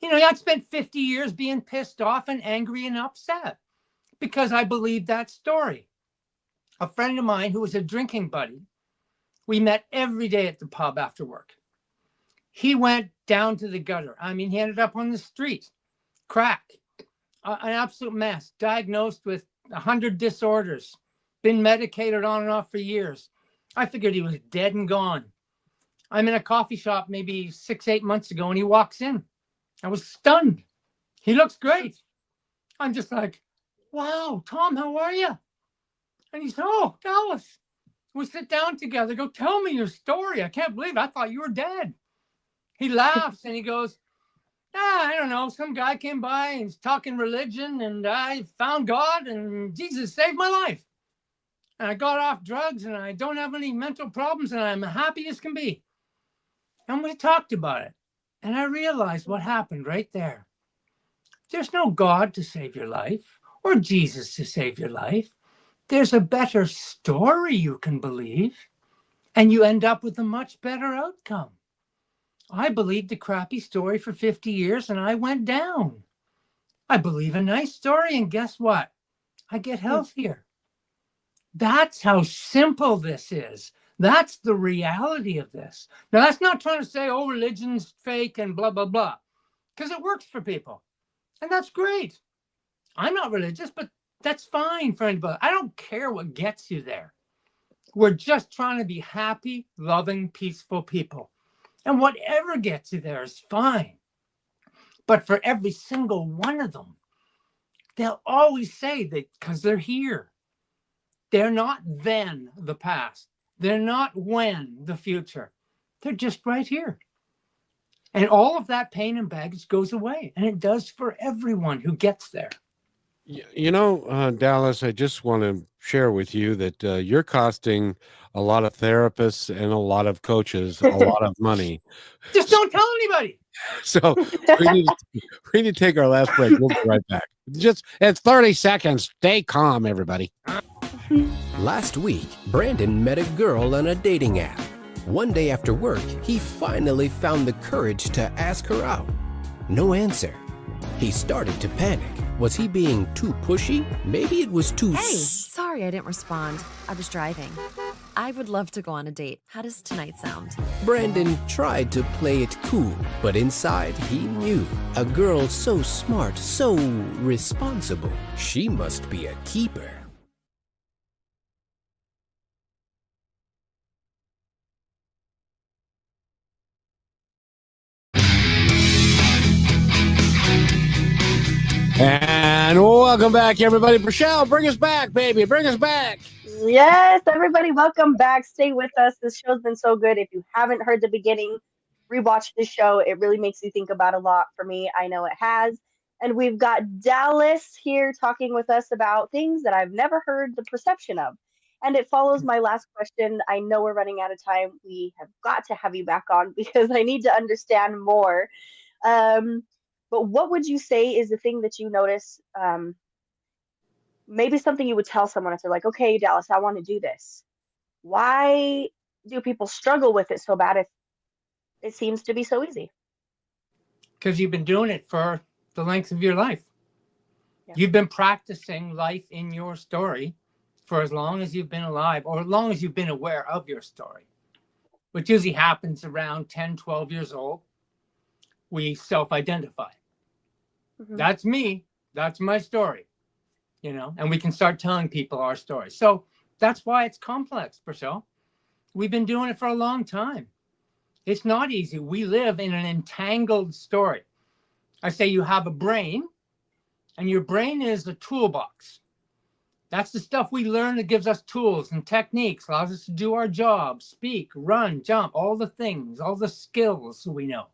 I spent 50 years being pissed off and angry and upset because I believed that story. A friend of mine who was a drinking buddy, we met every day at the pub after work. He went down to the gutter. He ended up on the street, crack, an absolute mess, diagnosed with 100 disorders, been medicated on and off for years. I figured he was dead and gone. I'm in a coffee shop maybe 6-8 months ago, and he walks in. I was stunned. He looks great. I'm just like, wow, Tom, how are you? And he said, oh, Dallas. We sit down together. Go, tell me your story. I can't believe it. I thought you were dead. He laughs and he goes, I don't know. Some guy came by and he's talking religion, and I found God, and Jesus saved my life. And I got off drugs, and I don't have any mental problems, and I'm happy as can be. And we talked about it. And I realized what happened right there. There's no God to save your life or Jesus to save your life. There's a better story you can believe, and you end up with a much better outcome. I believed a crappy story for 50 years, and I went down. I believe a nice story, and guess what? I get healthier. That's how simple this is. That's the reality of this. Now, that's not trying to say, oh, religion's fake and blah, blah, blah, because it works for people. And that's great. I'm not religious, but that's fine for anybody. I don't care what gets you there. We're just trying to be happy, loving, peaceful people. And whatever gets you there is fine. But for every single one of them, they'll always say that because they're here. They're not then the past. They're not when the future. They're just right here. And all of that pain and baggage goes away. And it does for everyone who gets there. Dallas, I just want to share with you that you're costing a lot of therapists and a lot of coaches a lot of money. Just don't tell anybody. So we need to take our last break. We'll be right back. It's 30 seconds. Stay calm, everybody. Last week, Brandon met a girl on a dating app. One day after work, he finally found the courage to ask her out. No answer. He started to panic. Was he being too pushy? Maybe it was too... Hey, sorry I didn't respond. I was driving. I would love to go on a date. How does tonight sound? Brandon tried to play it cool, but inside he knew. A girl so smart, so responsible. She must be a keeper. And welcome back, everybody. Rochelle, bring us back, baby. Bring us back. Yes, everybody, welcome back. Stay with us. This show's been so good. If you haven't heard the beginning, rewatch the show. It really makes you think about a lot. For me, I know it has. And we've got Dallas here talking with us about things that I've never heard the perception of. And it follows my last question. I know we're running out of time. We have got to have you back on because I need to understand more. But what would you say is the thing that you notice, maybe something you would tell someone if they're like, okay, Dallas, I want to do this. Why do people struggle with it so bad if it seems to be so easy? Because you've been doing it for the length of your life. Yeah. You've been practicing life in your story for as long as you've been alive, or as long as you've been aware of your story, which usually happens around 10, 12 years old. We self-identify. Mm-hmm. That's me. That's my story. And we can start telling people our story. So that's why it's complex, Priscilla. We've been doing it for a long time. It's not easy. We live in an entangled story. I say you have a brain, and your brain is a toolbox. That's the stuff we learn that gives us tools and techniques, allows us to do our job, speak, run, jump, all the things, all the skills we know.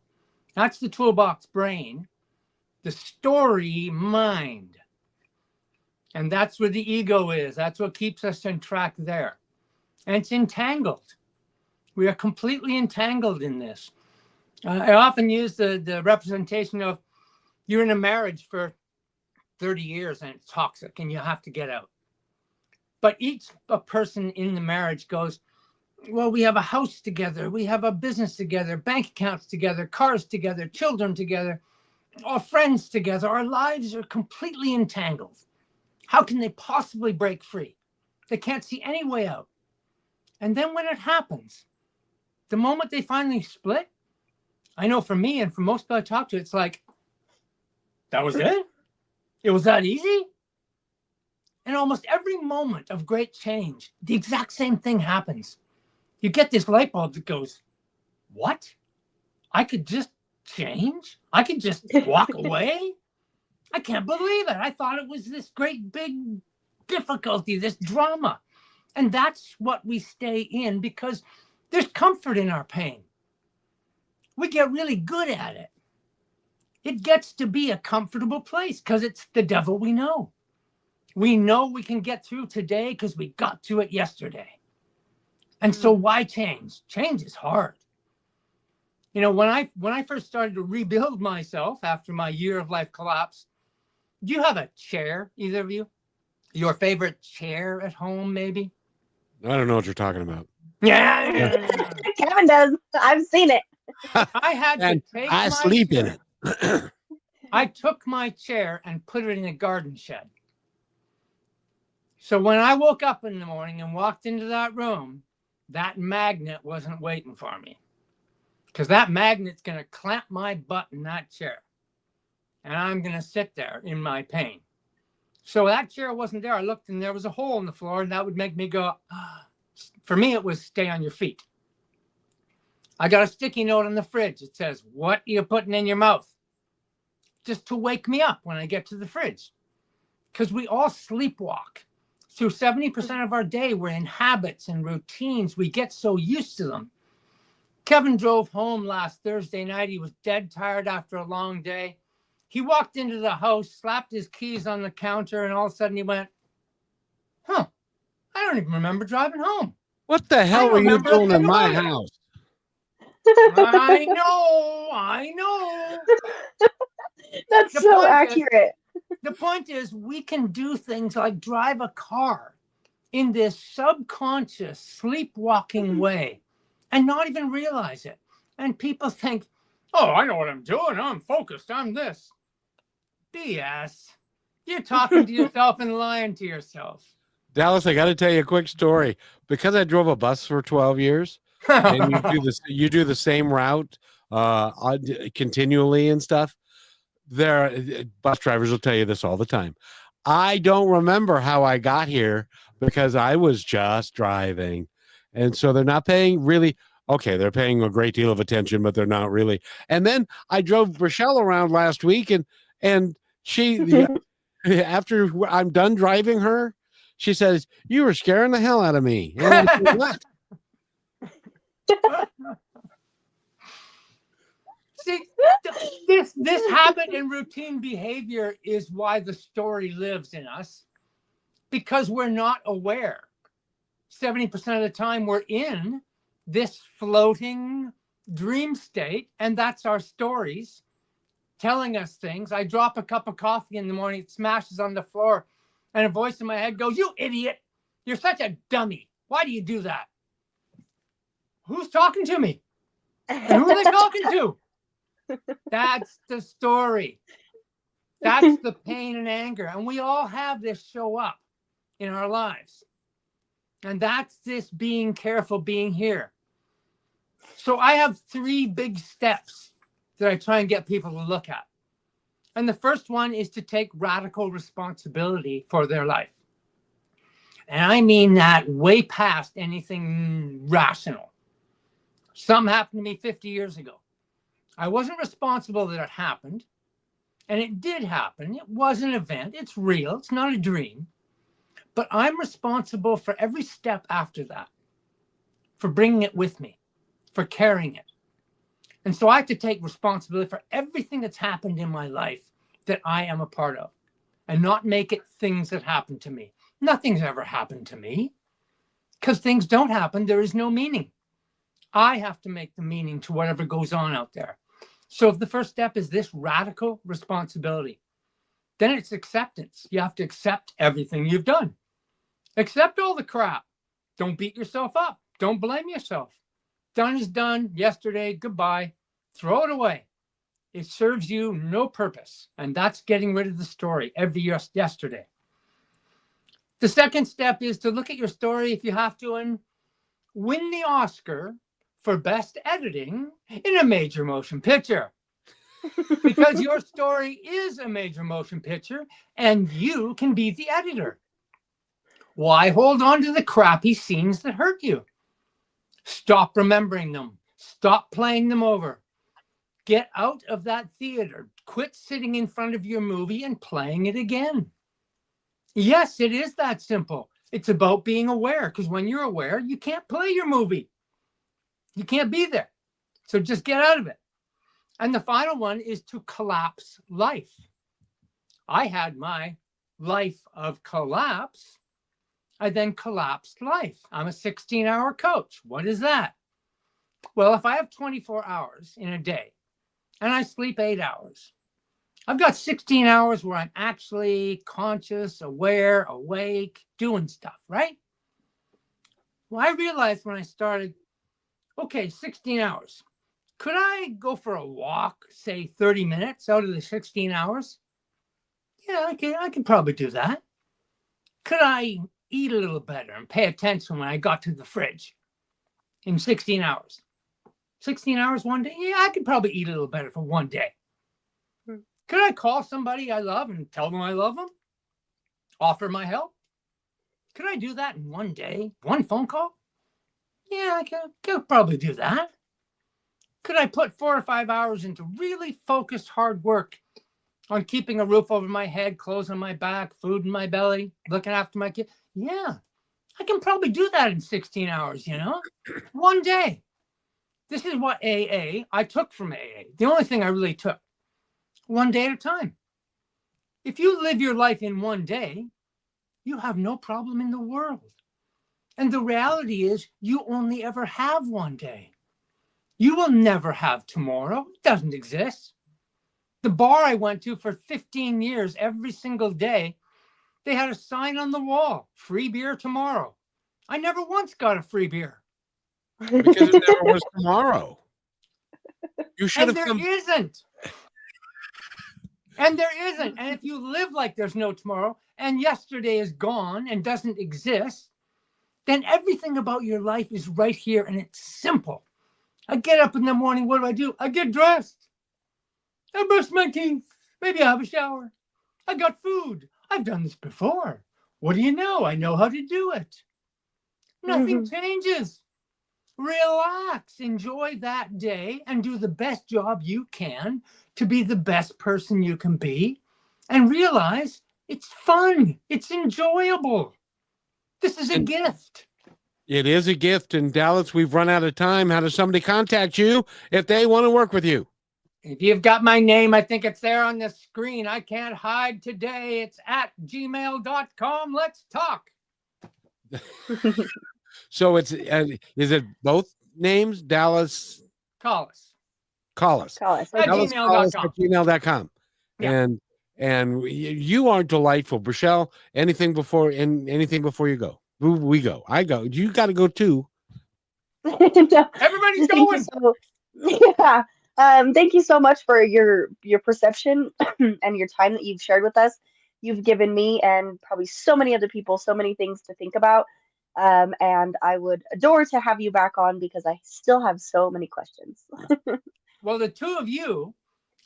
That's the toolbox brain. The story mind. And that's where the ego is. That's what keeps us in track there. And it's entangled. We are completely entangled in this. I often use the representation of you're in a marriage for 30 years and it's toxic and you have to get out. But each person in the marriage goes, well, we have a house together. We have a business together, bank accounts together, cars together, children together, our friends together. Our lives are completely entangled. How can they possibly break free? They can't see any way out. And then when it happens, the moment they finally split, I know for me and for most people I talk to, it's like, that was it? It was that easy? And almost every moment of great change, the exact same thing happens. You get this light bulb that goes, what? I could just change? I could just walk away? I can't believe it. I thought it was this great big difficulty, this drama. And that's what we stay in because there's comfort in our pain. We get really good at it. It gets to be a comfortable place because it's the devil we know. We know we can get through today because we got to it yesterday. And so why change? Change is hard. You know, when I first started to rebuild myself after my year of life collapse, do you have a chair, either of you? Your favorite chair at home, maybe? I don't know what you're talking about. Yeah. Kevin does. I've seen it. I had to take I my sleep in chair. it. I took my chair and put it in a garden shed. So when I woke up in the morning and walked into that room, that magnet wasn't waiting for me. Because that magnet's going to clamp my butt in that chair. And I'm going to sit there in my pain. So that chair wasn't there. I looked and there was a hole in the floor, and that would make me go, for me, it was stay on your feet. I got a sticky note on the fridge. It says, what are you putting in your mouth? Just to wake me up when I get to the fridge. Because we all sleepwalk. Through 70% of our day, we're in habits and routines. We get so used to them. Kevin drove home last Thursday night. He was dead tired after a long day. He walked into the house, slapped his keys on the counter, and all of a sudden he went, I don't even remember driving home. What the hell were you doing in my house? I know. That's so accurate. The point is, we can do things like drive a car in this subconscious, sleepwalking way and not even realize it. And people think, oh, I know what I'm doing. I'm focused. I'm this. BS. You're talking to yourself and lying to yourself. Dallas, I got to tell you a quick story. Because I drove a bus for 12 years, and you do the same route continually and stuff. Bus drivers will tell you this all the time. I don't remember how I got here because I was just driving. And so they're not paying really. Okay, they're paying a great deal of attention, but they're not really. And then I drove Rochelle around last week, and she, after I'm done driving her, she says, you were scaring the hell out of me. And I said, what? See, this habit and routine behavior is why the story lives in us, because we're not aware. 70% of the time we're in this floating dream state, and that's our stories telling us things. I drop a cup of coffee in the morning, it smashes on the floor, and a voice in my head goes, you idiot, you're such a dummy. Why do you do that? Who's talking to me? And who are they talking to? That's the story. That's the pain and anger. And we all have this show up in our lives. And that's this being careful, being here. So I have 3 big steps that I try and get people to look at. And the first one is to take radical responsibility for their life. And I mean that way past anything rational. Something happened to me 50 years ago. I wasn't responsible that it happened. And it did happen. It was an event. It's real. It's not a dream. But I'm responsible for every step after that, for bringing it with me, for carrying it. And so I have to take responsibility for everything that's happened in my life that I am a part of. and not make it things that happen to me. Nothing's ever happened to me. Because things don't happen, there is no meaning. I have to make the meaning to whatever goes on out there. So if the first step is this radical responsibility, then it's acceptance. You have to accept everything you've done. Accept all the crap. Don't beat yourself up. Don't blame yourself. Done is done. Yesterday, goodbye. Throw it away. It serves you no purpose. And that's getting rid of the story every yesterday. The second step is to look at your story if you have to and win the Oscar for best editing in a major motion picture. Because your story is a major motion picture and you can be the editor. Why hold on to the crappy scenes that hurt you? Stop remembering them. Stop playing them over. Get out of that theater. Quit sitting in front of your movie and playing it again. Yes, it is that simple. It's about being aware, because when you're aware, you can't play your movie. You can't be there. So just get out of it. And the final one is to collapse life. I had my life of collapse. I then collapsed life. I'm a 16-hour coach. What is that? Well, if I have 24 hours in a day and I sleep 8 hours, I've got 16 hours where I'm actually conscious, aware, awake, doing stuff, right? Well, I realized when I started, okay, 16 hours. Could I go for a walk, say 30 minutes out of the 16 hours? Yeah, I can probably do that. Could I eat a little better and pay attention when I got to the fridge in 16 hours? 16 hours one day? Yeah, I could probably eat a little better for one day. Could I call somebody I love and tell them I love them? Offer my help? Could I do that in one day? One phone call? Yeah, I could probably do that. Could I put 4 or 5 hours into really focused hard work on keeping a roof over my head, clothes on my back, food in my belly, looking after my kid? Yeah, I can probably do that in 16 hours, one day. This is what I took from AA. The only thing I really took. One day at a time. If you live your life in one day, you have no problem in the world. And the reality is you only ever have one day. You will never have tomorrow. It doesn't exist. The bar I went to for 15 years, every single day, they had a sign on the wall, free beer tomorrow. I never once got a free beer. Because it never was tomorrow. You should have come. Isn't. And there isn't. And if you live like there's no tomorrow and yesterday is gone and doesn't exist, then everything about your life is right here and it's simple. I get up in the morning. What do? I get dressed. I brush my teeth. Maybe I have a shower. I got food. I've done this before. What do you know? I know how to do it. Nothing changes. Relax. Enjoy that day and do the best job you can to be the best person you can be, and realize it's fun. It's enjoyable. This is a gift. It is a gift. In Dallas, we've run out of time. How does somebody contact you if they want to work with you? If you've got my name, I think it's there on the screen. I can't hide today. It's at gmail.com. Let's talk. So is it both names? Dallas? Collis. At gmail.com. Yeah. And you are delightful. Rochelle, anything before you go? We go. I go. You got to go too. No, everybody's going. Yeah. Thank you so much for your perception and your time that you've shared with us. You've given me and probably so many other people so many things to think about. And I would adore to have you back on because I still have so many questions. Well, the two of you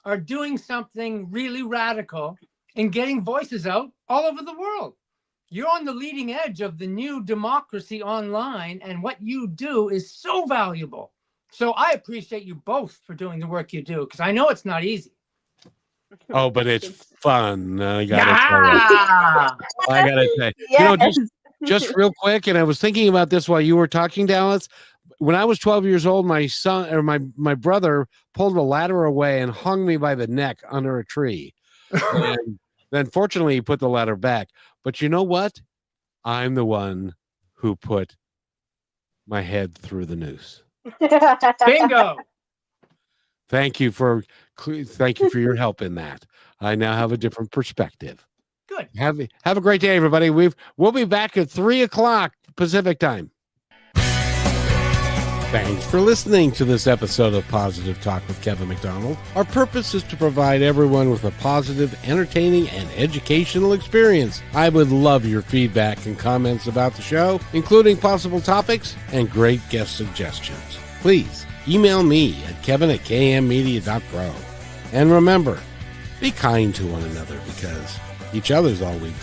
are doing something really radical and getting voices out all over the world. You're on the leading edge of the new democracy online, and what you do is so valuable. So I appreciate you both for doing the work you do, because I know it's not easy. Oh, but it's fun. I gotta say. Yes. Just real quick, and I was thinking about this while you were talking, Dallas. When I was 12 years old, my son or my brother pulled a ladder away and hung me by the neck under a tree. Then fortunately, he put the ladder back. But you know what? I'm the one who put my head through the noose. Bingo. Thank you for your help in that. I now have a different perspective. Good. Have a great day, everybody. We'll be back at 3:00 Pacific time. Thanks for listening to this episode of Positive Talk with Kevin McDonald. Our purpose is to provide everyone with a positive, entertaining, and educational experience. I would love your feedback and comments about the show, including possible topics and great guest suggestions. Please email me at kevin@kmmedia.pro. And remember, be kind to one another because each other's all we've got.